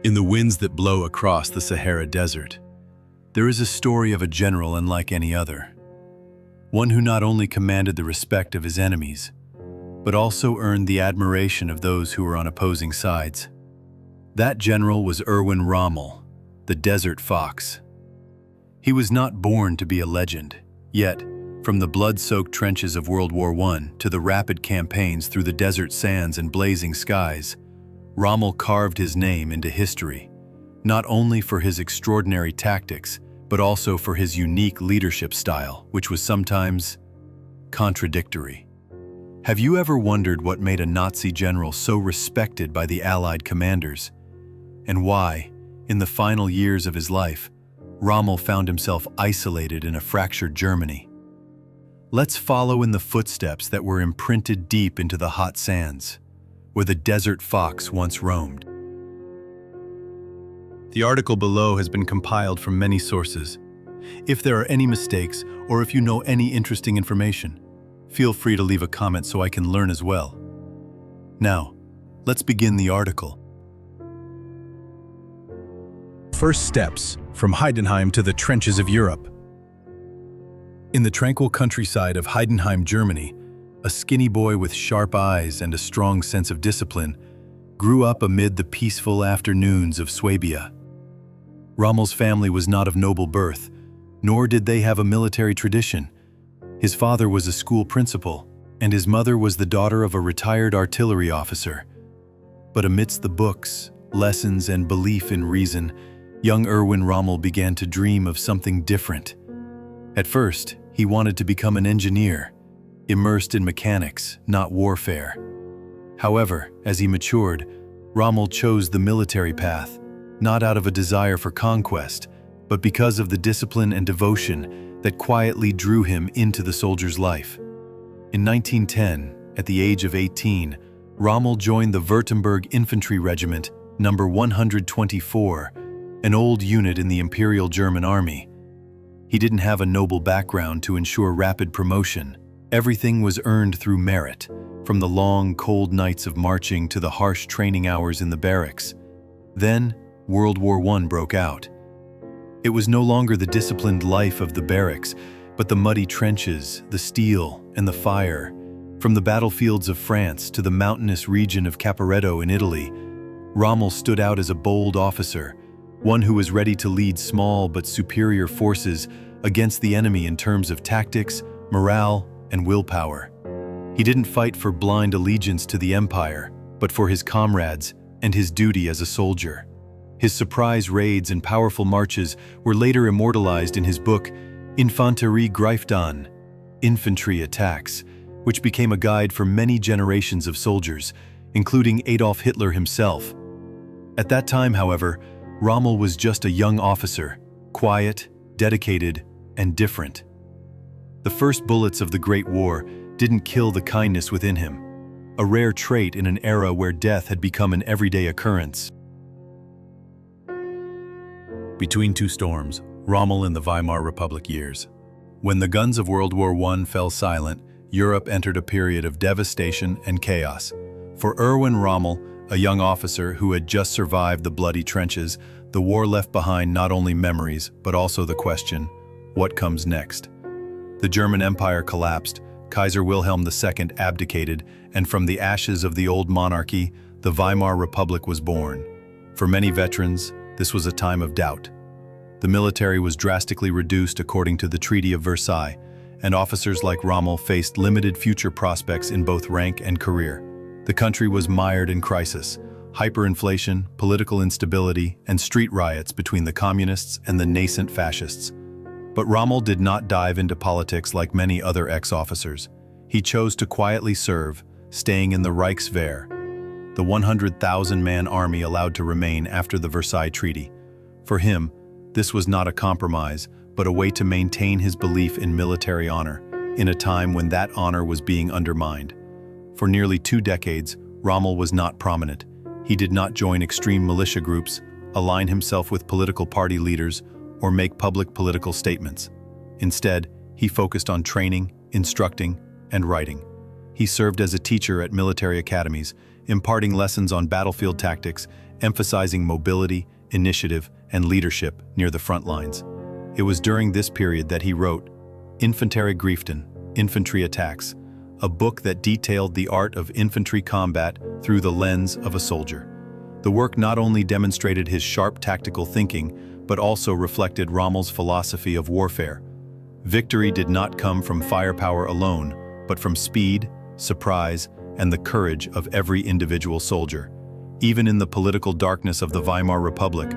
In the winds that blow across the Sahara Desert, there is a story of a general unlike any other. One who not only commanded the respect of his enemies, but also earned the admiration of those who were on opposing sides. That general was Erwin Rommel, the Desert Fox. He was not born to be a legend, yet, from the blood-soaked trenches of World War I to the rapid campaigns through the desert sands and blazing skies, Rommel carved his name into history, not only for his extraordinary tactics, but also for his unique leadership style, which was sometimes contradictory. Have you ever wondered what made a Nazi general so respected by the Allied commanders, and why, in the final years of his life, Rommel found himself isolated in a fractured Germany? Let's follow in the footsteps that were imprinted deep into the hot sands, where the Desert Fox once roamed. The article below has been compiled from many sources. If there are any mistakes, or if you know any interesting information, feel free to leave a comment so I can learn as well. Now, let's begin the article. First steps from Heidenheim to the trenches of Europe. In the tranquil countryside of Heidenheim, Germany, a skinny boy with sharp eyes and a strong sense of discipline grew up amid the peaceful afternoons of Swabia. Rommel's family was not of noble birth, nor did they have a military tradition. His father was a school principal, and his mother was the daughter of a retired artillery officer. But amidst the books, lessons, and belief in reason, young Erwin Rommel began to dream of something different. At first, he wanted to become an engineer, immersed in mechanics, not warfare. However, as he matured, Rommel chose the military path, not out of a desire for conquest, but because of the discipline and devotion that quietly drew him into the soldier's life. In 1910, at the age of 18, Rommel joined the Württemberg Infantry Regiment, number 124, an old unit in the Imperial German Army. He didn't have a noble background to ensure rapid promotion. Everything was earned through merit, from the long, cold nights of marching to the harsh training hours in the barracks. Then, World War I broke out. It was no longer the disciplined life of the barracks, but the muddy trenches, the steel, and the fire. From the battlefields of France to the mountainous region of Caporetto in Italy, Rommel stood out as a bold officer, one who was ready to lead small but superior forces against the enemy in terms of tactics, morale, and willpower. He didn't fight for blind allegiance to the empire, but for his comrades and his duty as a soldier. His surprise raids and powerful marches were later immortalized in his book Infanterie greift an, Infantry Attacks, which became a guide for many generations of soldiers, including Adolf Hitler himself. At that time, however, Rommel was just a young officer, quiet, dedicated, and different. The first bullets of the Great War didn't kill the kindness within him, a rare trait in an era where death had become an everyday occurrence. Between two storms, Rommel in the Weimar Republic years. When the guns of World War I fell silent, Europe entered a period of devastation and chaos. For Erwin Rommel, a young officer who had just survived the bloody trenches, the war left behind not only memories, but also the question, what comes next? The German Empire collapsed, Kaiser Wilhelm II abdicated, and from the ashes of the old monarchy, the Weimar Republic was born. For many veterans, this was a time of doubt. The military was drastically reduced according to the Treaty of Versailles, and officers like Rommel faced limited future prospects in both rank and career. The country was mired in crisis, hyperinflation, political instability, and street riots between the communists and the nascent fascists. But Rommel did not dive into politics like many other ex-officers. He chose to quietly serve, staying in the Reichswehr, the 100,000-man army allowed to remain after the Versailles Treaty. For him, this was not a compromise, but a way to maintain his belief in military honor, in a time when that honor was being undermined. For nearly 2 decades, Rommel was not prominent. He did not join extreme militia groups, align himself with political party leaders, or make public political statements. Instead, he focused on training, instructing, and writing. He served as a teacher at military academies, imparting lessons on battlefield tactics emphasizing mobility, initiative, and leadership near the front lines. It was during this period that he wrote Infanteriegreiften, Infantry Attacks, a book that detailed the art of infantry combat through the lens of a soldier. The work not only demonstrated his sharp tactical thinking, but also reflected Rommel's philosophy of warfare. Victory did not come from firepower alone, but from speed, surprise, and the courage of every individual soldier. Even in the political darkness of the Weimar Republic,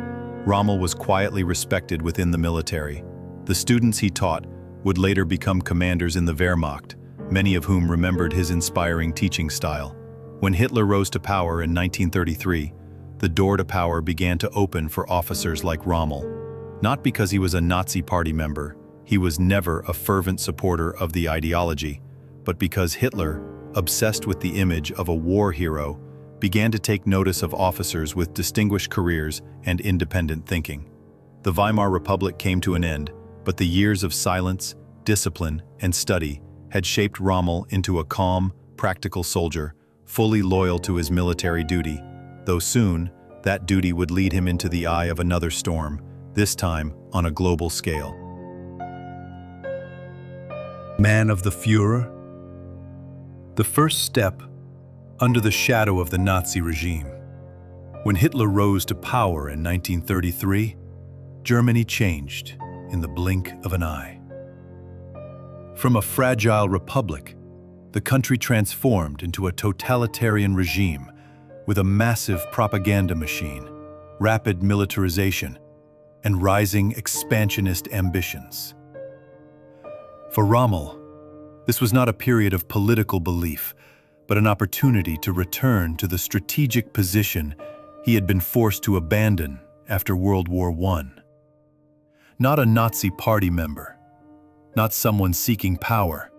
Rommel was quietly respected within the military. The students he taught would later become commanders in the Wehrmacht, many of whom remembered his inspiring teaching style. When Hitler rose to power in 1933, the door to power began to open for officers like Rommel. Not because he was a Nazi party member, he was never a fervent supporter of the ideology, but because Hitler, obsessed with the image of a war hero, began to take notice of officers with distinguished careers and independent thinking. The Weimar Republic came to an end, but the years of silence, discipline, and study had shaped Rommel into a calm, practical soldier, fully loyal to his military duty, though soon that duty would lead him into the eye of another storm, this time on a global scale. Man of the Führer? The first step under the shadow of the Nazi regime. When Hitler rose to power in 1933, Germany changed in the blink of an eye. From a fragile republic, the country transformed into a totalitarian regime with a massive propaganda machine, rapid militarization, and rising expansionist ambitions. For Rommel, this was not a period of political belief, but an opportunity to return to the strategic position he had been forced to abandon after World War I. Not a Nazi party member, not someone seeking power.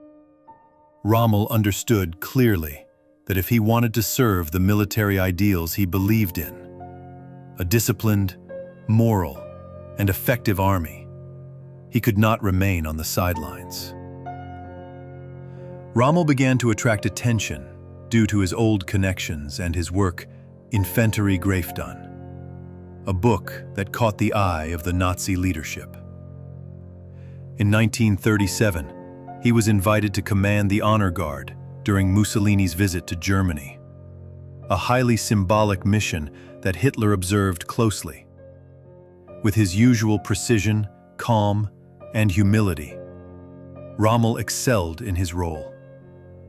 Rommel understood clearly that if he wanted to serve the military ideals he believed in, a disciplined, moral, and effective army, he could not remain on the sidelines. Rommel began to attract attention due to his old connections and his work Infanteriegreiften, a book that caught the eye of the Nazi leadership. In 1937, he was invited to command the Honor Guard during Mussolini's visit to Germany, a highly symbolic mission that Hitler observed closely. With his usual precision, calm, and humility, Rommel excelled in his role,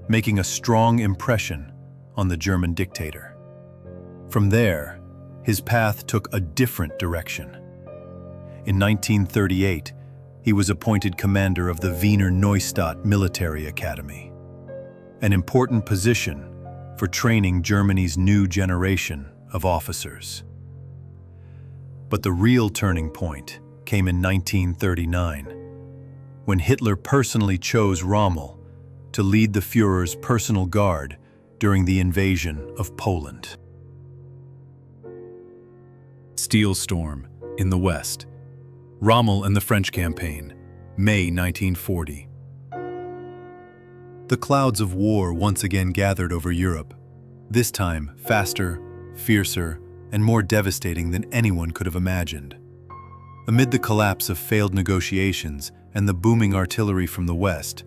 making a strong impression on the German dictator. From there, his path took a different direction. In 1938, he was appointed commander of the Wiener Neustadt Military Academy, an important position for training Germany's new generation of officers. But the real turning point came in 1939, when Hitler personally chose Rommel to lead the Führer's personal guard during the invasion of Poland. Steel Storm in the West. Rommel and the French Campaign, May 1940. The clouds of war once again gathered over Europe, this time faster, fiercer, and more devastating than anyone could have imagined. Amid the collapse of failed negotiations and the booming artillery from the West,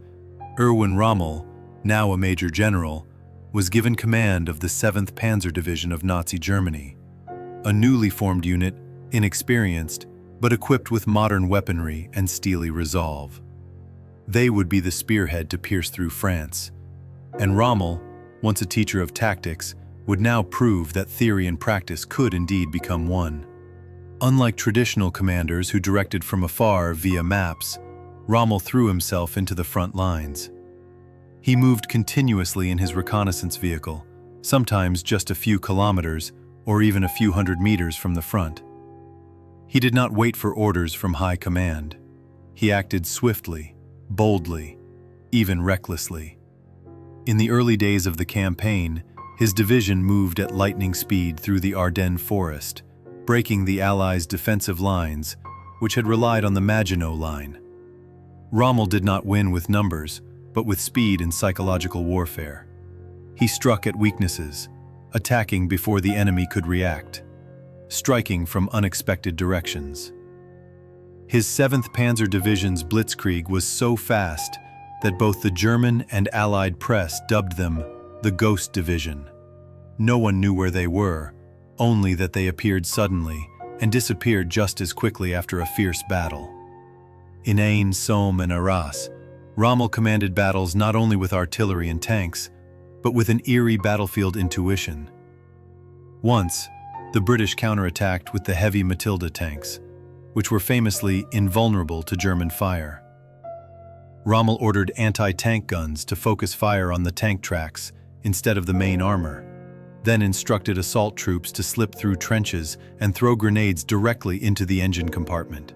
Erwin Rommel, now a major general, was given command of the 7th Panzer Division of Nazi Germany, a newly formed unit, inexperienced, but equipped with modern weaponry and steely resolve. They would be the spearhead to pierce through France, and Rommel, once a teacher of tactics, would now prove that theory and practice could indeed become one. Unlike traditional commanders who directed from afar via maps, Rommel threw himself into the front lines. He moved continuously in his reconnaissance vehicle, sometimes just a few kilometers or even a few hundred meters from the front. He did not wait for orders from high command. He acted swiftly, boldly, even recklessly. In the early days of the campaign, his division moved at lightning speed through the Ardennes forest, breaking the Allies' defensive lines, which had relied on the Maginot Line. Rommel did not win with numbers, but with speed and psychological warfare. He struck at weaknesses, attacking before the enemy could react. striking from unexpected directions. His 7th Panzer Division's blitzkrieg was so fast that both the German and Allied press dubbed them the Ghost Division. No one knew where they were, only that they appeared suddenly and disappeared just as quickly after a fierce battle. In Aisne, Somme, and Arras, Rommel commanded battles not only with artillery and tanks, but with an eerie battlefield intuition. Once, the British counterattacked with the heavy Matilda tanks, which were famously invulnerable to German fire. Rommel ordered anti-tank guns to focus fire on the tank tracks instead of the main armor, then instructed assault troops to slip through trenches and throw grenades directly into the engine compartment.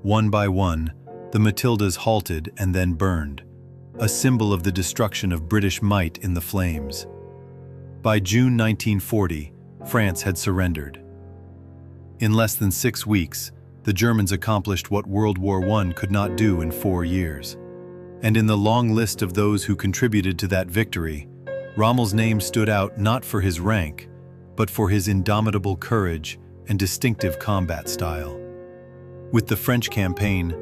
One by one, the Matildas halted and then burned, a symbol of the destruction of British might in the flames. By June 1940, France had surrendered. In less than 6 weeks, the Germans accomplished what World War I could not do in 4 years. And in the long list of those who contributed to that victory, Rommel's name stood out not for his rank, but for his indomitable courage and distinctive combat style. With the French campaign,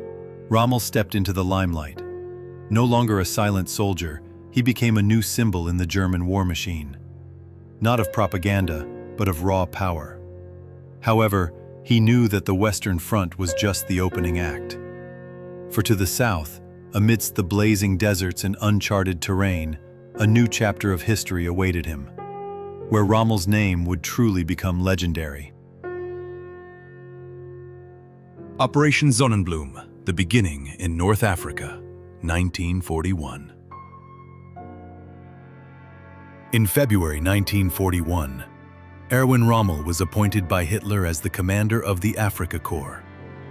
Rommel stepped into the limelight. No longer a silent soldier, he became a new symbol in the German war machine. Not of propaganda, but of raw power. However, he knew that the Western Front was just the opening act. For to the south, amidst the blazing deserts and uncharted terrain, a new chapter of history awaited him, where Rommel's name would truly become legendary. Operation Sonnenblume, the beginning in North Africa, 1941. In February 1941, Erwin Rommel was appointed by Hitler as the commander of the Afrika Korps,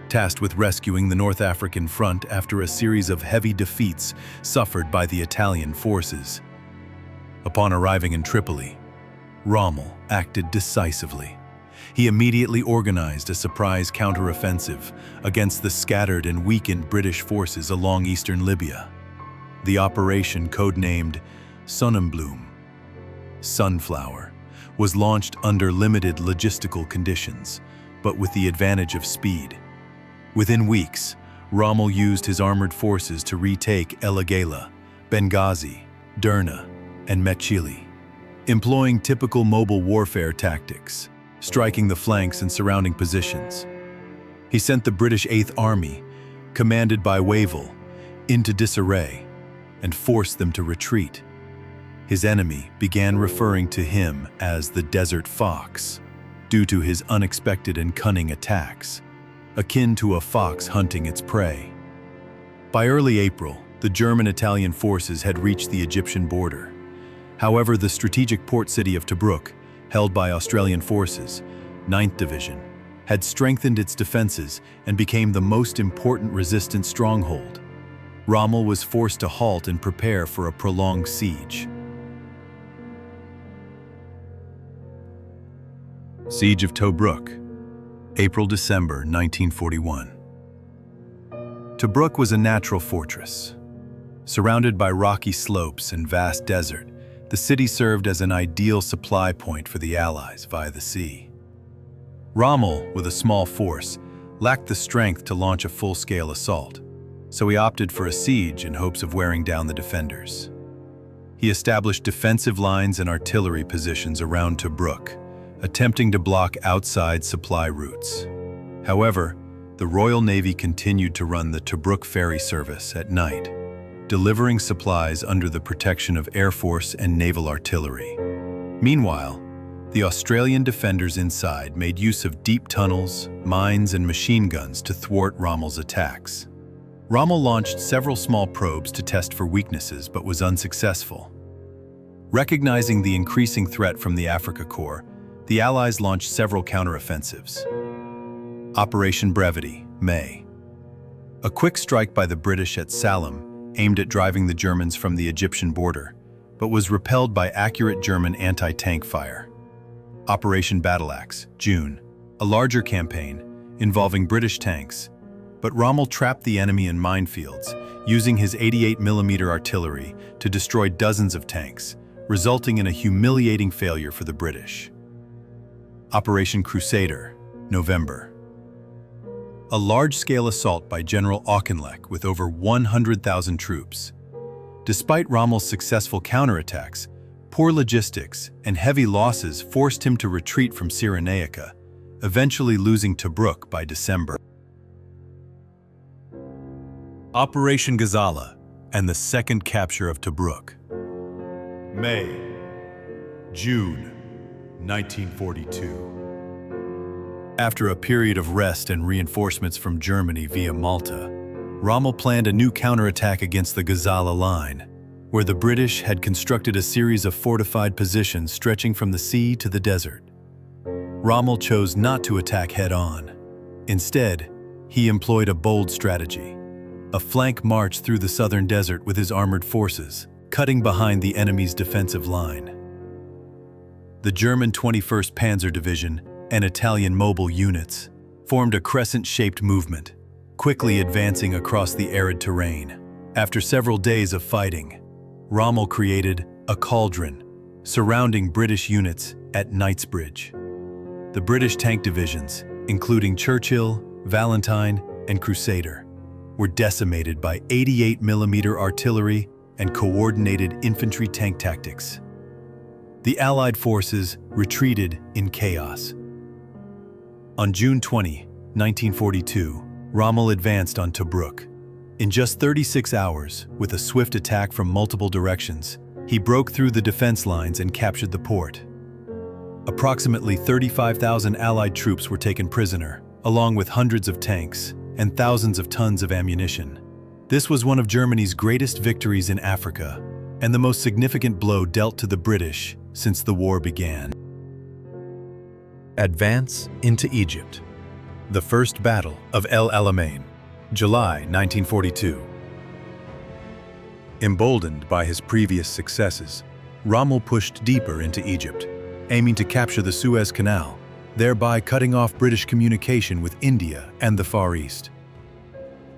tasked with rescuing the North African front after a series of heavy defeats suffered by the Italian forces. Upon arriving in Tripoli, Rommel acted decisively. He immediately organized a surprise counteroffensive against the scattered and weakened British forces along eastern Libya. The operation, codenamed Sonnenblume, Sunflower, was launched under limited logistical conditions, but with the advantage of speed. Within weeks, Rommel used his armored forces to retake El Agheila, Benghazi, Derna, and Mechili, employing typical mobile warfare tactics, striking the flanks and surrounding positions. He sent the British 8th Army, commanded by Wavell, into disarray and forced them to retreat. His enemy began referring to him as the Desert Fox, due to his unexpected and cunning attacks, akin to a fox hunting its prey. By early April, the German-Italian forces had reached the Egyptian border. However, the strategic port city of Tobruk, held by Australian forces, 9th Division, had strengthened its defenses and became the most important resistance stronghold. Rommel was forced to halt and prepare for a prolonged siege. Siege of Tobruk, April-December 1941. Tobruk was a natural fortress. Surrounded by rocky slopes and vast desert, the city served as an ideal supply point for the Allies via the sea. Rommel, with a small force, lacked the strength to launch a full-scale assault, so he opted for a siege in hopes of wearing down the defenders. He established defensive lines and artillery positions around Tobruk, attempting to block outside supply routes. However, the Royal Navy continued to run the Tobruk ferry service at night, delivering supplies under the protection of Air Force and naval artillery. Meanwhile, the Australian defenders inside made use of deep tunnels, mines, and machine guns to thwart Rommel's attacks. Rommel launched several small probes to test for weaknesses but was unsuccessful. Recognizing the increasing threat from the Afrika Korps, the Allies launched several counteroffensives. Operation Brevity, May. A quick strike by the British at Salem aimed at driving the Germans from the Egyptian border, but was repelled by accurate German anti-tank fire. Operation Battleaxe, June. A larger campaign involving British tanks, but Rommel trapped the enemy in minefields, using his 88mm artillery to destroy dozens of tanks, resulting in a humiliating failure for the British. Operation Crusader, November. A large-scale assault by General Auchinleck with over 100,000 troops. Despite Rommel's successful counterattacks, poor logistics and heavy losses forced him to retreat from Cyrenaica, eventually losing Tobruk by December. Operation Gazala and the second capture of Tobruk. May, June, 1942. After a period of rest and reinforcements from Germany via Malta, Rommel planned a new counterattack against the Gazala line, where the British had constructed a series of fortified positions stretching from the sea to the desert. Rommel chose not to attack head-on. Instead, he employed a bold strategy, a flank march through the southern desert with his armored forces, cutting behind the enemy's defensive line. The German 21st Panzer Division and Italian mobile units formed a crescent-shaped movement, quickly advancing across the arid terrain. After several days of fighting, Rommel created a cauldron surrounding British units at Knightsbridge. The British tank divisions, including Churchill, Valentine, and Crusader, were decimated by 88mm artillery and coordinated infantry tank tactics. The Allied forces retreated in chaos. On June 20, 1942, Rommel advanced on Tobruk. In just 36 hours, with a swift attack from multiple directions, he broke through the defense lines and captured the port. Approximately 35,000 Allied troops were taken prisoner, along with hundreds of tanks and thousands of tons of ammunition. This was one of Germany's greatest victories in Africa, and the most significant blow dealt to the British since the war began. Advance into Egypt. The First Battle of El Alamein, July 1942. Emboldened by his previous successes, Rommel pushed deeper into Egypt, aiming to capture the Suez Canal, thereby cutting off British communication with India and the Far East.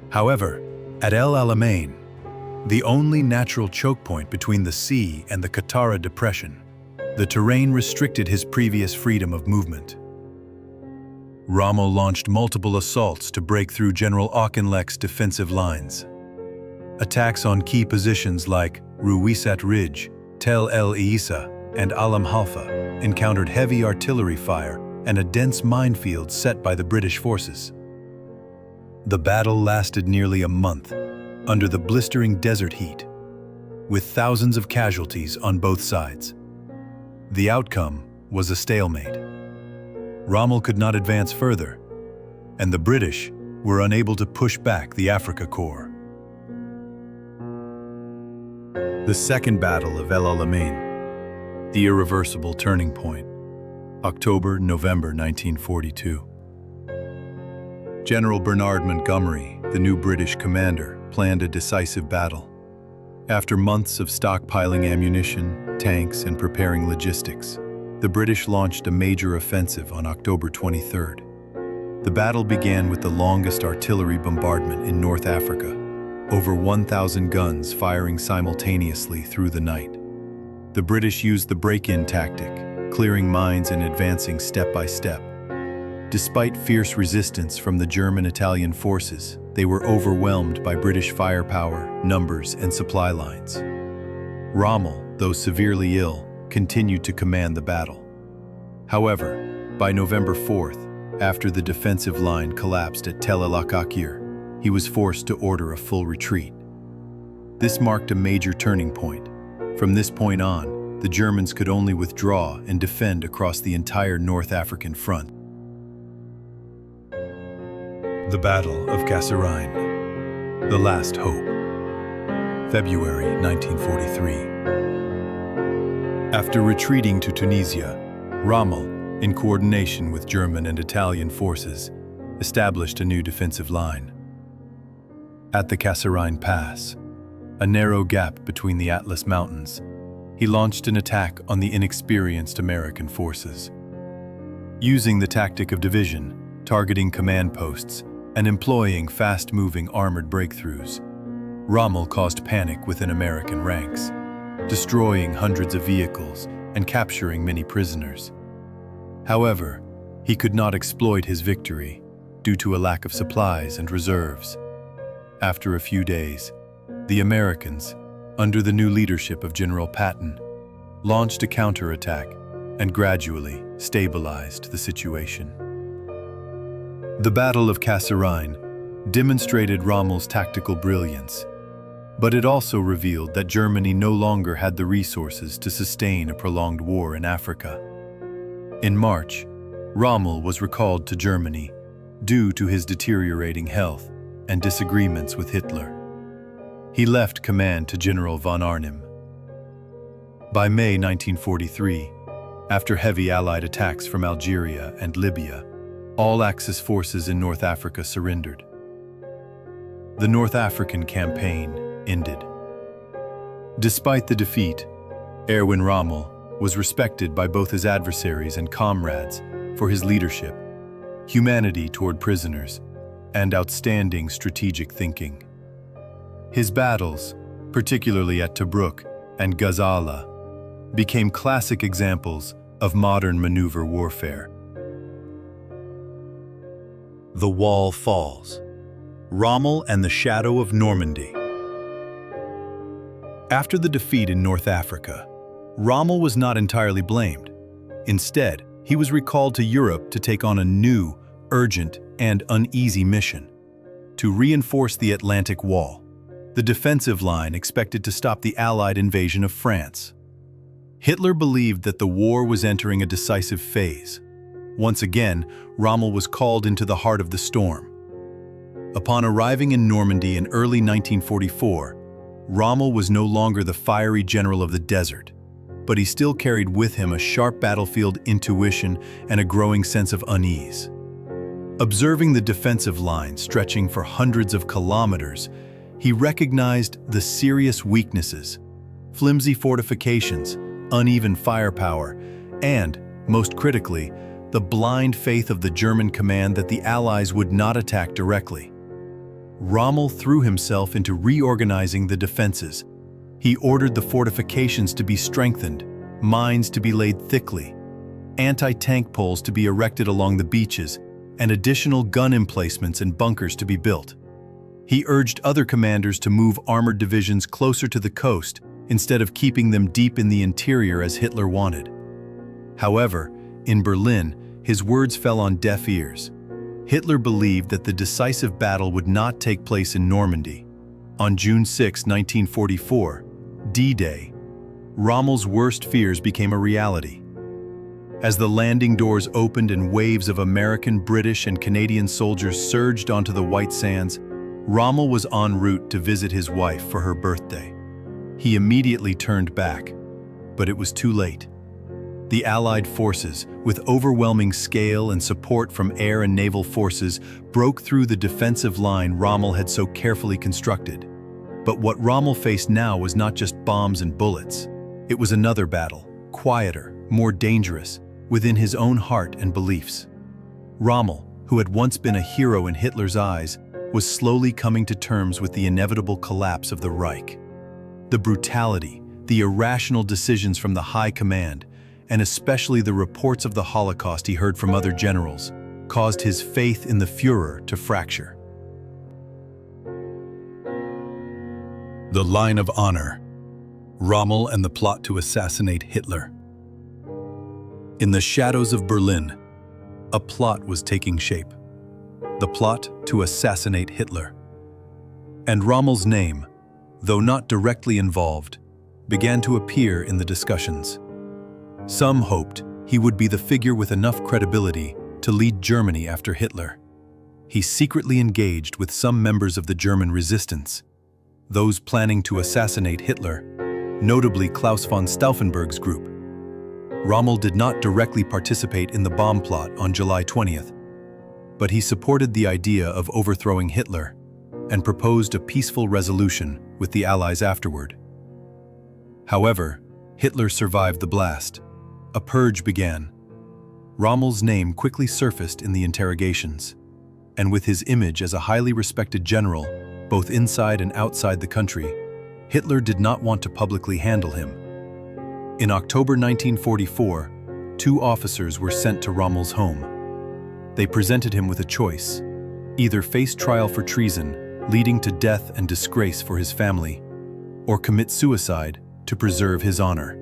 However, at El Alamein, the only natural choke point between the sea and the Qattara Depression, the terrain restricted his previous freedom of movement. Rommel launched multiple assaults to break through General Auchinleck's defensive lines. Attacks on key positions like Ruwisat Ridge, Tel El Isa, and Alam Halfa encountered heavy artillery fire and a dense minefield set by the British forces. The battle lasted nearly a month, under the blistering desert heat, with thousands of casualties on both sides. The outcome was a stalemate. Rommel could not advance further, and the British were unable to push back the Afrika Korps. The Second Battle of El Alamein, the irreversible turning point, October-November 1942. General Bernard Montgomery, the new British commander, planned a decisive battle. After months of stockpiling ammunition, tanks, and preparing logistics, the British launched a major offensive on October 23rd. The battle began with the longest artillery bombardment in North Africa, over 1,000 guns firing simultaneously through the night. The British used the break-in tactic, clearing mines and advancing step by step. Despite fierce resistance from the German-Italian forces, they were overwhelmed by British firepower, numbers, and supply lines. Rommel, though severely ill, continued to command the battle. However, by November 4th, after the defensive line collapsed at Tel El Akakir, he was forced to order a full retreat. This marked a major turning point. From this point on, the Germans could only withdraw and defend across the entire North African front. The Battle of Kasserine, the last hope. February 1943. After retreating to Tunisia, Rommel, in coordination with German and Italian forces, established a new defensive line. At the Kasserine Pass, a narrow gap between the Atlas Mountains, he launched an attack on the inexperienced American forces. Using the tactic of division, targeting command posts, and employing fast-moving armored breakthroughs, Rommel caused panic within American ranks, destroying hundreds of vehicles and capturing many prisoners. However, he could not exploit his victory due to a lack of supplies and reserves. After a few days, the Americans, under the new leadership of General Patton, launched a counterattack and gradually stabilized the situation. The Battle of Kasserine demonstrated Rommel's tactical brilliance, but it also revealed that Germany no longer had the resources to sustain a prolonged war in Africa. In March, Rommel was recalled to Germany due to his deteriorating health and disagreements with Hitler. He left command to General von Arnim. By May 1943, after heavy Allied attacks from Algeria and Libya, all Axis forces in North Africa surrendered. The North African campaign ended. Despite the defeat, Erwin Rommel was respected by both his adversaries and comrades for his leadership, humanity toward prisoners, and outstanding strategic thinking. His battles, particularly at Tobruk and Gazala, became classic examples of modern maneuver warfare. The Wall falls. Rommel and the shadow of Normandy. After the defeat in North Africa, Rommel was not entirely blamed. Instead, he was recalled to Europe to take on a new, urgent, and uneasy mission: to reinforce the Atlantic Wall, the defensive line expected to stop the Allied invasion of France. Hitler believed that the war was entering a decisive phase. Once again, Rommel was called into the heart of the storm. Upon arriving in Normandy in early 1944, Rommel was no longer the fiery general of the desert, but he still carried with him a sharp battlefield intuition and a growing sense of unease. Observing the defensive line stretching for hundreds of kilometers, he recognized the serious weaknesses: flimsy fortifications, uneven firepower, and, most critically, the blind faith of the German command that the Allies would not attack directly. Rommel threw himself into reorganizing the defenses. He ordered the fortifications to be strengthened, mines to be laid thickly, anti-tank poles to be erected along the beaches, and additional gun emplacements and bunkers to be built. He urged other commanders to move armored divisions closer to the coast instead of keeping them deep in the interior as Hitler wanted. However, in Berlin, his words fell on deaf ears. Hitler believed that the decisive battle would not take place in Normandy. On June 6, 1944, D-Day, Rommel's worst fears became a reality. As the landing doors opened and waves of American, British, and Canadian soldiers surged onto the white sands, Rommel was en route to visit his wife for her birthday. He immediately turned back, but it was too late. The Allied forces, with overwhelming scale and support from air and naval forces, broke through the defensive line Rommel had so carefully constructed. But what Rommel faced now was not just bombs and bullets. It was another battle, quieter, more dangerous, within his own heart and beliefs. Rommel, who had once been a hero in Hitler's eyes, was slowly coming to terms with the inevitable collapse of the Reich. The brutality, the irrational decisions from the high command, and especially the reports of the Holocaust he heard from other generals, caused his faith in the Führer to fracture. The Line of Honor. Rommel and the plot to assassinate Hitler. In the shadows of Berlin, a plot was taking shape. The plot to assassinate Hitler. And Rommel's name, though not directly involved, began to appear in the discussions. Some hoped he would be the figure with enough credibility to lead Germany after Hitler. He secretly engaged with some members of the German resistance, those planning to assassinate Hitler, notably Klaus von Stauffenberg's group. Rommel did not directly participate in the bomb plot on July 20th, but he supported the idea of overthrowing Hitler and proposed a peaceful resolution with the Allies afterward. However, Hitler survived the blast. A purge began. Rommel's name quickly surfaced in the interrogations, and with his image as a highly respected general, both inside and outside the country, Hitler did not want to publicly handle him. In October 1944, 2 officers were sent to Rommel's home. They presented him with a choice: either face trial for treason, leading to death and disgrace for his family, or commit suicide to preserve his honor.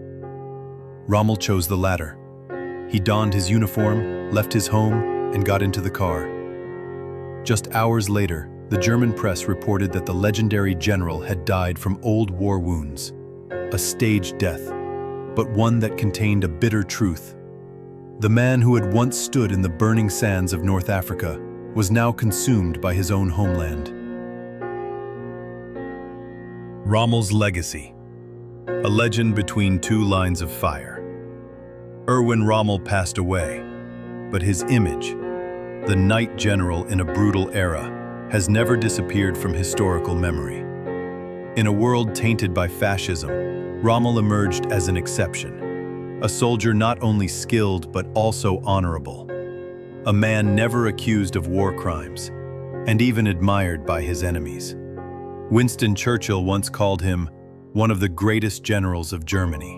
Rommel chose the latter. He donned his uniform, left his home, and got into the car. Just hours later, the German press reported that the legendary general had died from old war wounds. A staged death, but one that contained a bitter truth. The man who had once stood in the burning sands of North Africa was now consumed by his own homeland. Rommel's legacy. A legend between 2 lines of fire. Erwin Rommel passed away, but his image, the knight general in a brutal era, has never disappeared from historical memory. In a world tainted by fascism, Rommel emerged as an exception, a soldier not only skilled but also honorable, a man never accused of war crimes, and even admired by his enemies. Winston Churchill once called him one of the greatest generals of Germany.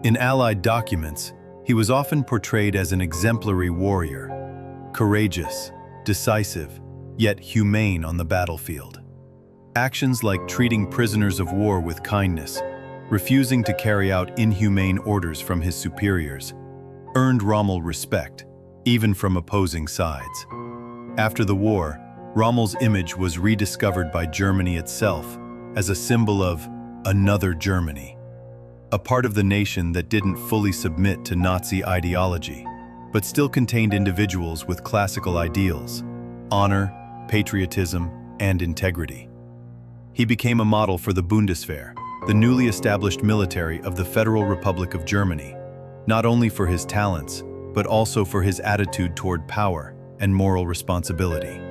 In Allied documents, he was often portrayed as an exemplary warrior, courageous, decisive, yet humane on the battlefield. Actions like treating prisoners of war with kindness, refusing to carry out inhumane orders from his superiors, earned Rommel respect, even from opposing sides. After the war, Rommel's image was rediscovered by Germany itself as a symbol of another Germany, a part of the nation that didn't fully submit to Nazi ideology, but still contained individuals with classical ideals, honor, patriotism, and integrity. He became a model for the Bundeswehr, the newly established military of the Federal Republic of Germany, not only for his talents, but also for his attitude toward power and moral responsibility.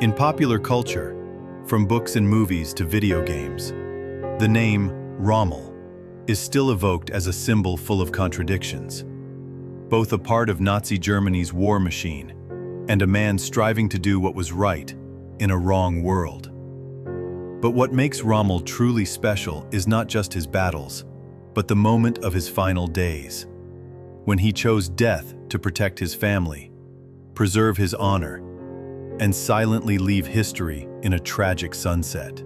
In popular culture, from books and movies to video games, the name Rommel is still evoked as a symbol full of contradictions, both a part of Nazi Germany's war machine and a man striving to do what was right in a wrong world. But what makes Rommel truly special is not just his battles, but the moment of his final days, when he chose death to protect his family, preserve his honor, and silently leave history in a tragic sunset.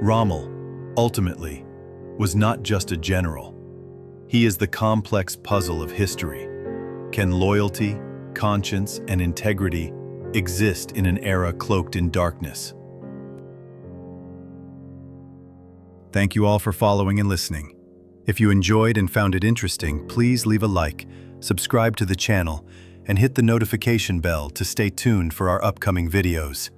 Rommel, ultimately, was not just a general. He is the complex puzzle of history. Can loyalty, conscience, and integrity exist in an era cloaked in darkness? Thank you all for following and listening. If you enjoyed and found it interesting, please leave a like, subscribe to the channel, and hit the notification bell to stay tuned for our upcoming videos.